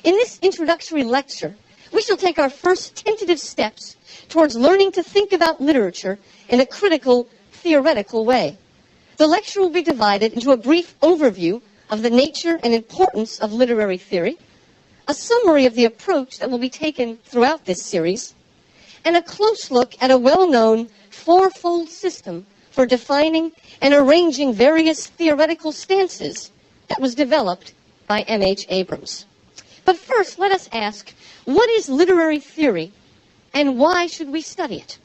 In this introductory lecture, we shall take our first tentative steps towards learning to think about literature in a critical, theoretical way. The lecture will be divided into a brief overview of the nature and importance of literary theory, a summary of the approach that will be taken throughout this series, and a close look at a well-known fourfold system for defining and arranging various theoretical stances that was developed by M.H. Abrams. But first, let us ask, what is literary theory, and why should we study it?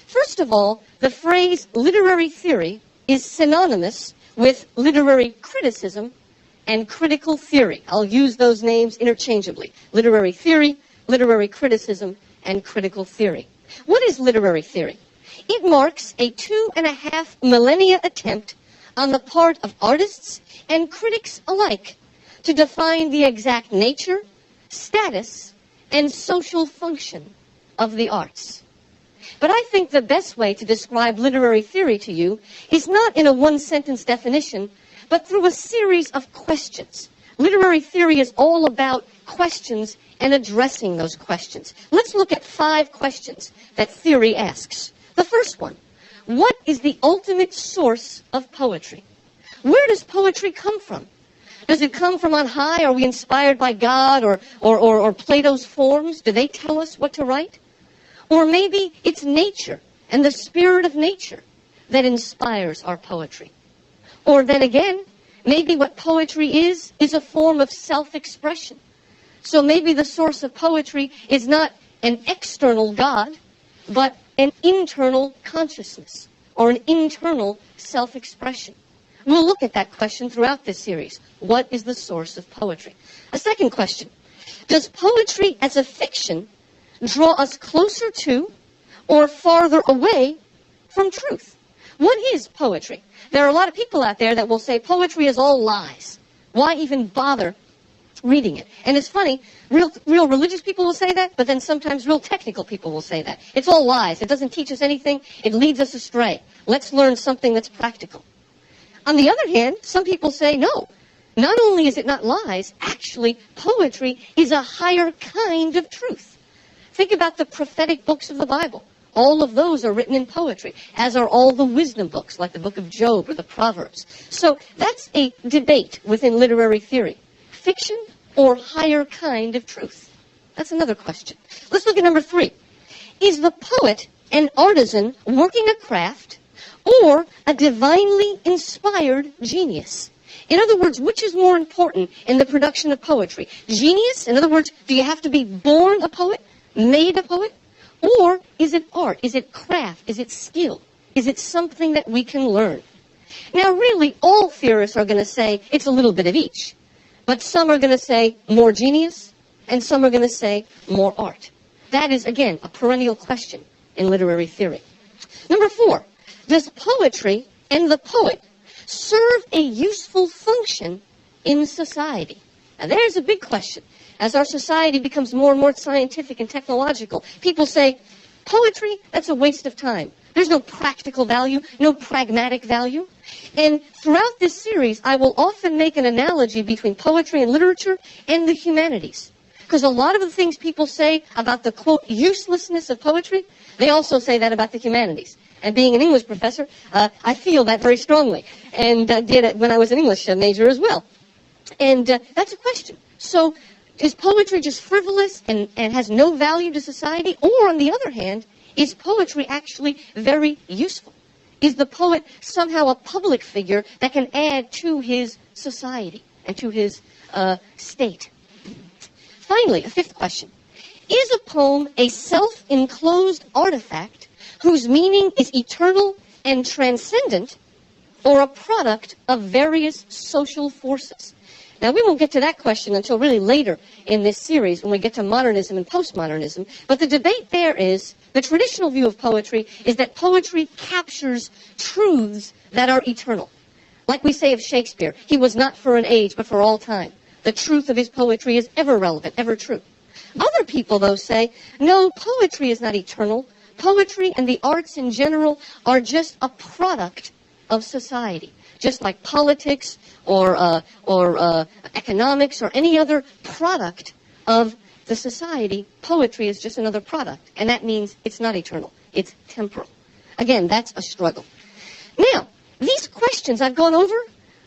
First of all, the phrase literary theory is synonymous with literary criticism and critical theory. I'll use those names interchangeably. Literary theory, literary criticism, and critical theory. What is literary theory? It marks a 2.5 millennia attempt on the part of artists and critics alike to define the exact nature, status, and social function of the arts. But I think the best way to describe literary theory to you is not in a one-sentence definition, but through a series of questions. Literary theory is all about questions and addressing those questions. Let's look at 5 questions that theory asks. The first one, what is the ultimate source of poetry? Where does poetry come from? Does it come from on high? Are we inspired by God or Plato's forms? Do they tell us what to write? Or maybe it's nature and the spirit of nature that inspires our poetry. Or then again, maybe what poetry is a form of self-expression. So maybe the source of poetry is not an external God, but an internal consciousness or an internal self-expression. We'll look at that question throughout this series. What is the source of poetry? A second question, does poetry as a fiction draw us closer to or farther away from truth? What is poetry? There are a lot of people out there that will say poetry is all lies. Why even bother reading it? And it's funny, real religious people will say that, but then sometimes real technical people will say that. It's all lies. It doesn't teach us anything. It leads us astray. Let's learn something that's practical. On the other hand, some people say, no, not only is it not lies, actually, poetry is a higher kind of truth. Think about the prophetic books of the Bible. All of those are written in poetry, as are all the wisdom books, like the book of Job or the Proverbs. So that's a debate within literary theory. Fiction or higher kind of truth? That's another question. Let's look at number 3. Is the poet an artisan working a craft or a divinely inspired genius? In other words, which is more important in the production of poetry? Genius? In other words, do you have to be born a poet, made a poet? Or is it art? Is it craft? Is it skill? Is it something that we can learn? Now, really, all theorists are going to say it's a little bit of each. But some are going to say more genius, and some are going to say more art. That is, again, a perennial question in literary theory. Number 4, does poetry and the poet serve a useful function in society? Now, there's a big question. As our society becomes more and more scientific and technological, people say, poetry, that's a waste of time. There's no practical value, no pragmatic value. And throughout this series, I will often make an analogy between poetry and literature and the humanities. Because a lot of the things people say about the, quote, uselessness of poetry, they also say that about the humanities. And being an English professor, I feel that very strongly. And did it when I was an English major as well. And that's a question. So, is poetry just frivolous and has no value to society? Or, on the other hand, is poetry actually very useful? Is the poet somehow a public figure that can add to his society and to his state? Finally, a 5th question. Is a poem a self-enclosed artifact whose meaning is eternal and transcendent, or a product of various social forces? Now, we won't get to that question until really later in this series when we get to modernism and postmodernism. But the debate there is, the traditional view of poetry is that poetry captures truths that are eternal. Like we say of Shakespeare, he was not for an age, but for all time. The truth of his poetry is ever relevant, ever true. Other people, though, say, no, poetry is not eternal. Poetry and the arts in general are just a product of society. Just like politics or economics or any other product of the society, poetry is just another product. And that means it's not eternal. It's temporal. Again, that's a struggle. Now, these questions I've gone over,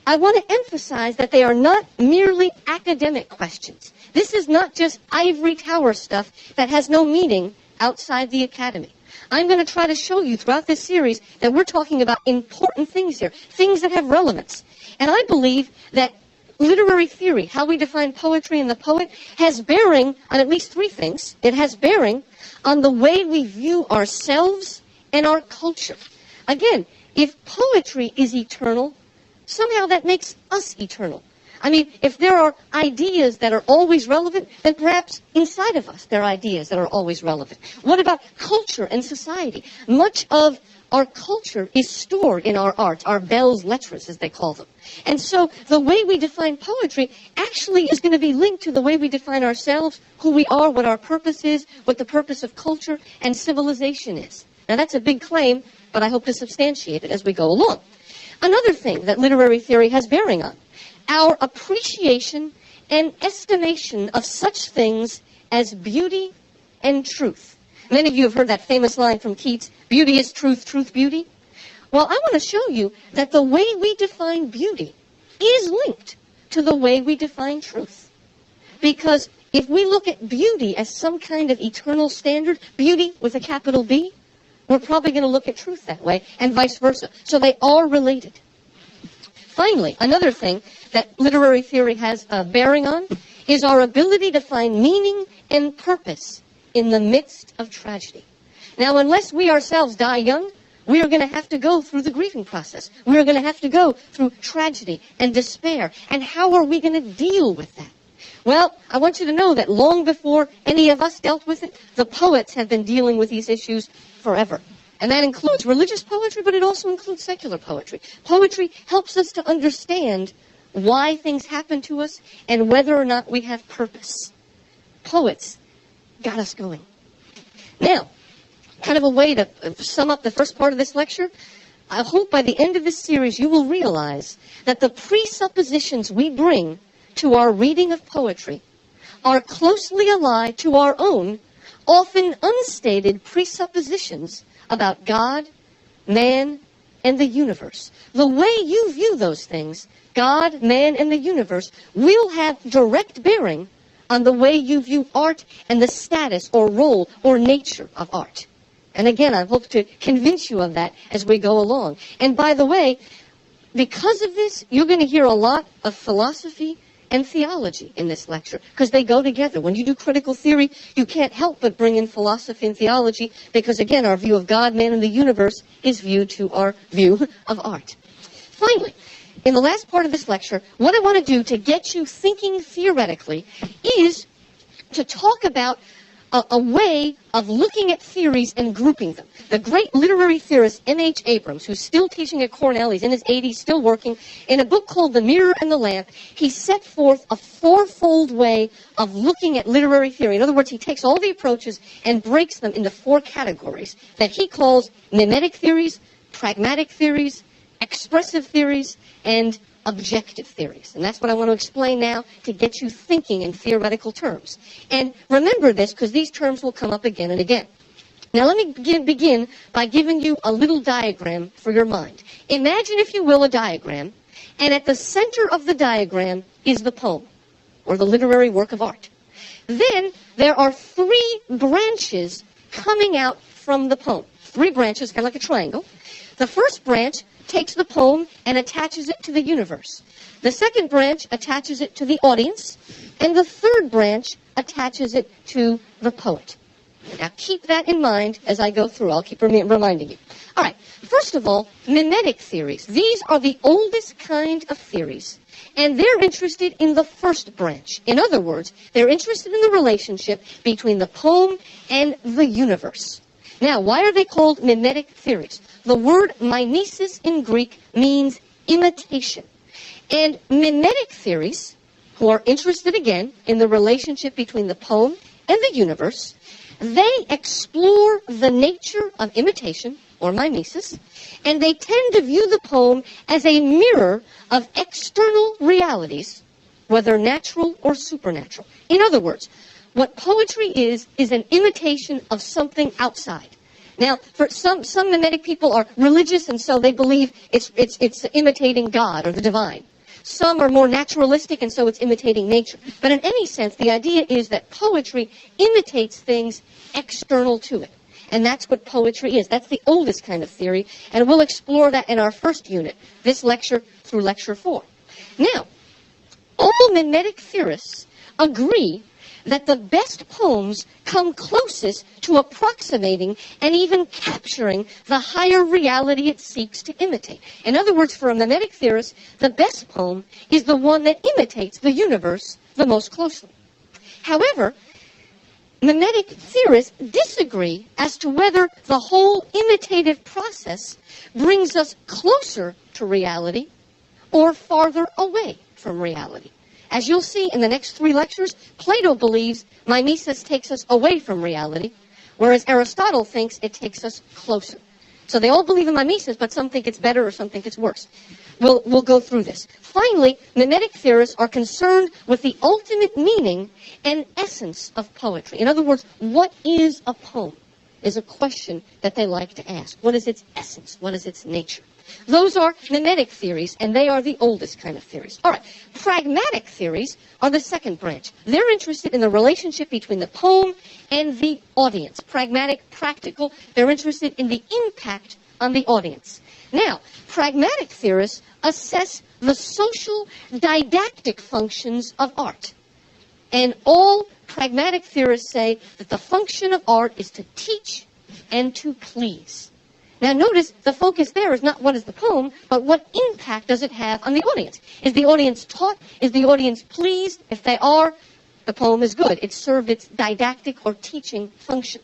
I want to emphasize that they are not merely academic questions. This is not just ivory tower stuff that has no meaning outside the academy. I'm going to try to show you throughout this series that we're talking about important things here, things that have relevance. And I believe that literary theory, how we define poetry and the poet, has bearing on at least three things. It has bearing on the way we view ourselves and our culture. Again, if poetry is eternal, somehow that makes us eternal. I mean, if there are ideas that are always relevant, then perhaps inside of us there are ideas that are always relevant. What about culture and society? Much of our culture is stored in our art, our belles lettres, as they call them. And so the way we define poetry actually is going to be linked to the way we define ourselves, who we are, what our purpose is, what the purpose of culture and civilization is. Now, that's a big claim, but I hope to substantiate it as we go along. Another thing that literary theory has bearing on, our appreciation and estimation of such things as beauty and truth. Many of you have heard that famous line from Keats, beauty is truth, truth beauty. Well, I want to show you that the way we define beauty is linked to the way we define truth. Because if we look at beauty as some kind of eternal standard, beauty with a capital B, we're probably going to look at truth that way, and vice versa. So they are related. Finally, another thing that literary theory has a bearing on is our ability to find meaning and purpose in the midst of tragedy. Now, unless we ourselves die young, we are going to have to go through the grieving process. We are going to have to go through tragedy and despair. And how are we going to deal with that? Well, I want you to know that long before any of us dealt with it, the poets have been dealing with these issues forever. And that includes religious poetry, but it also includes secular poetry. Poetry helps us to understand why things happen to us and whether or not we have purpose. Poets got us going. Now, kind of a way to sum up the first part of this lecture, I hope by the end of this series you will realize that the presuppositions we bring to our reading of poetry are closely allied to our own, often unstated presuppositions about God, man, and the universe. The way you view those things, God, man, and the universe, will have direct bearing on the way you view art and the status or role or nature of art. And again, I hope to convince you of that as we go along. And by the way, because of this, you're going to hear a lot of philosophy and theology in this lecture, because they go together. When you do critical theory, you can't help but bring in philosophy and theology, because again, our view of God, man, and the universe is viewed to our view of art. Finally, in the last part of this lecture, what I want to do to get you thinking theoretically is to talk about a way of looking at theories and grouping them. The great literary theorist M.H. Abrams, who's still teaching at Cornell, he's in his 80s, still working, in a book called The Mirror and the Lamp, he set forth a fourfold way of looking at literary theory. In other words, he takes all the approaches and breaks them into four categories that he calls mimetic theories, pragmatic theories, expressive theories, and objective theories. And that's what I want to explain now to get you thinking in theoretical terms. And remember this, because these terms will come up again and again. Now let me begin by giving you a little diagram for your mind. Imagine, if you will, a diagram, and at the center of the diagram is the poem, or the literary work of art. Then there are three branches coming out from the poem. Three branches, kind of like a triangle. The first branch takes the poem and attaches it to the universe. The second branch attaches it to the audience, and the third branch attaches it to the poet. Now keep that in mind as I go through. I'll keep reminding you. All right, first of all, mimetic theories. These are the oldest kind of theories, and they're interested in the first branch. In other words, they're interested in the relationship between the poem and the universe. Now, why are they called mimetic theories? The word mimesis in Greek means imitation. And mimetic theories, who are interested again in the relationship between the poem and the universe, they explore the nature of imitation, or mimesis, and they tend to view the poem as a mirror of external realities, whether natural or supernatural. In other words, what poetry is an imitation of something outside. Now, for some Mimetic people are religious, and so they believe it's imitating God or the divine. Some are more naturalistic, and so it's imitating nature. But in any sense, the idea is that poetry imitates things external to it. And that's what poetry is. That's the oldest kind of theory, and we'll explore that in our first unit, this lecture through lecture 4. Now, all Mimetic theorists agree that the best poems come closest to approximating and even capturing the higher reality it seeks to imitate. In other words, for a Mimetic theorist, the best poem is the one that imitates the universe the most closely. However, Mimetic theorists disagree as to whether the whole imitative process brings us closer to reality or farther away from reality. As you'll see in the next 3 lectures, Plato believes mimesis takes us away from reality, whereas Aristotle thinks it takes us closer. So they all believe in mimesis, but some think it's better or some think it's worse. We'll go through this. Finally, Mimetic theorists are concerned with the ultimate meaning and essence of poetry. In other words, what is a poem is a question that they like to ask. What is its essence? What is its nature? Those are Mimetic theories, and they are the oldest kind of theories. All right, Pragmatic theories are the second branch. They're interested in the relationship between the poem and the audience. Pragmatic, practical, they're interested in the impact on the audience. Now, Pragmatic theorists assess the social didactic functions of art. And all Pragmatic theorists say that the function of art is to teach and to please. Now notice, the focus there is not what is the poem, but what impact does it have on the audience. Is the audience taught? Is the audience pleased? If they are, the poem is good. It served its didactic or teaching function.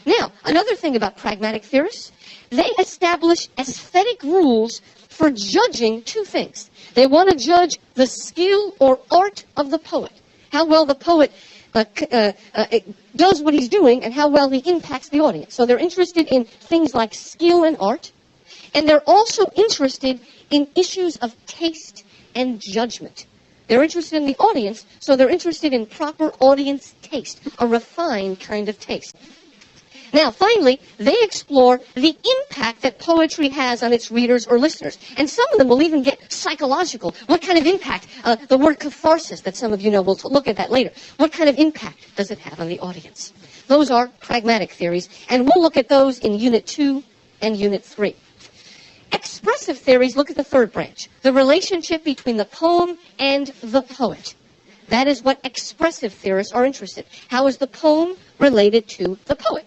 Now, another thing about Pragmatic theorists, they establish aesthetic rules for judging 2 things. They want to judge the skill or art of the poet, how well the poet does what he's doing and how well he impacts the audience. So they're interested in things like skill and art, and they're also interested in issues of taste and judgment. They're interested in the audience, so they're interested in proper audience taste, a refined kind of taste. Now, finally, they explore the impact that poetry has on its readers or listeners. And some of them will even get psychological. What kind of impact? The word catharsis that some of you know, we'll look at that later. What kind of impact does it have on the audience? Those are Pragmatic theories, and we'll look at those in Unit 2 and Unit 3. Expressive theories look at the third branch, the relationship between the poem and the poet. That is what expressive theorists are interested in. How is the poem related to the poet?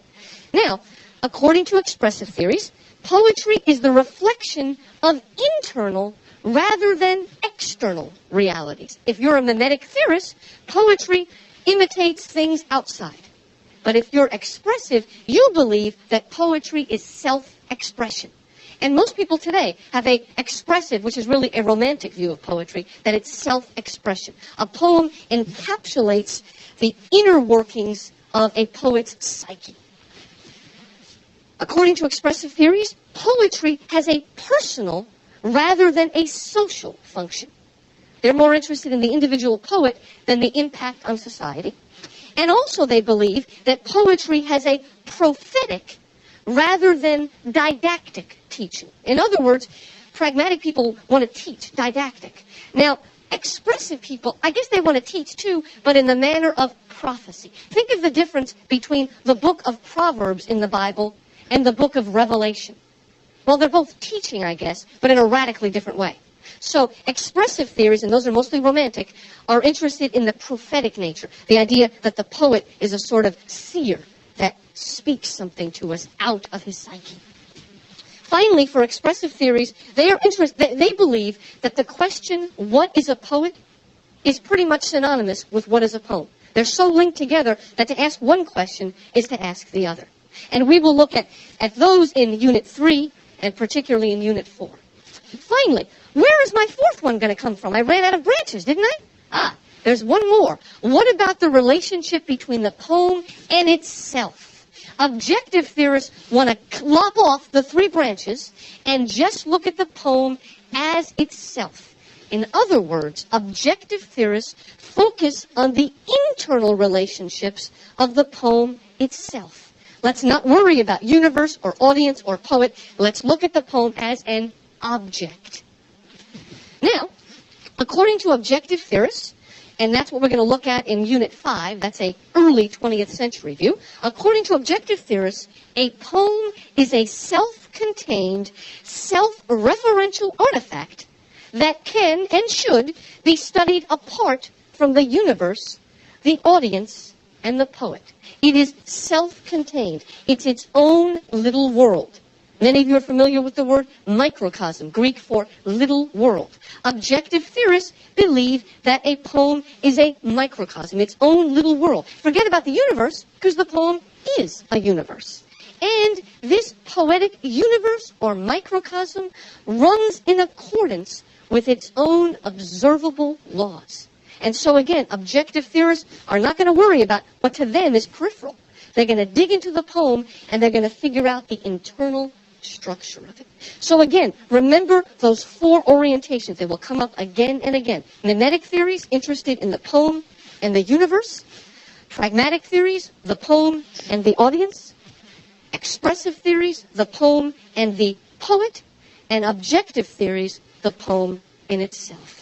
Now, according to expressive theories, poetry is the reflection of internal rather than external realities. If you're a Mimetic theorist, poetry imitates things outside. But if you're expressive, you believe that poetry is self-expression. And most people today have a expressive, which is really a romantic view of poetry, that it's self-expression. A poem encapsulates the inner workings of a poet's psyche. According to expressive theories, poetry has a personal rather than a social function. They're more interested in the individual poet than the impact on society. And also they believe that poetry has a prophetic rather than didactic teaching. In other words, Pragmatic people want to teach, didactic. Now, expressive people, I guess they want to teach too, but in the manner of prophecy. Think of the difference between the book of Proverbs in the Bible and the book of Revelation. Well, they're both teaching, I guess, but in a radically different way. So expressive theories, and those are mostly romantic, are interested in the prophetic nature, the idea that the poet is a sort of seer that speaks something to us out of his psyche. Finally, for expressive theories, they believe that the question, what is a poet, is pretty much synonymous with what is a poem. They're so linked together that to ask one question is to ask the other. And we will look at those in Unit 3 and particularly in Unit 4. Finally, where is my fourth one going to come from? I ran out of branches, didn't I? There's one more. What about the relationship between the poem and itself? Objective theorists want to lop off the 3 branches and just look at the poem as itself. In other words, objective theorists focus on the internal relationships of the poem itself. Let's not worry about universe or audience or poet. Let's look at the poem as an object. Now, according to objective theorists, and that's what we're going to look at in Unit 5, that's a early 20th century view. According to objective theorists, a poem is a self-contained, self-referential artifact that can and should be studied apart from the universe, the audience, and the poet. It is self-contained. It's its own little world. Many of you are familiar with the word microcosm, Greek for little world. Objective theorists believe that a poem is a microcosm, its own little world. Forget about the universe, because the poem is a universe. And this poetic universe or microcosm runs in accordance with its own observable laws. And so again, objective theorists are not going to worry about what to them is peripheral. They're going to dig into the poem and they're going to figure out the internal structure of it. So again, remember those four orientations. They will come up again and again. Mimetic theories, interested in the poem and the universe. Pragmatic theories, the poem and the audience. Expressive theories, the poem and the poet. And objective theories, the poem in itself.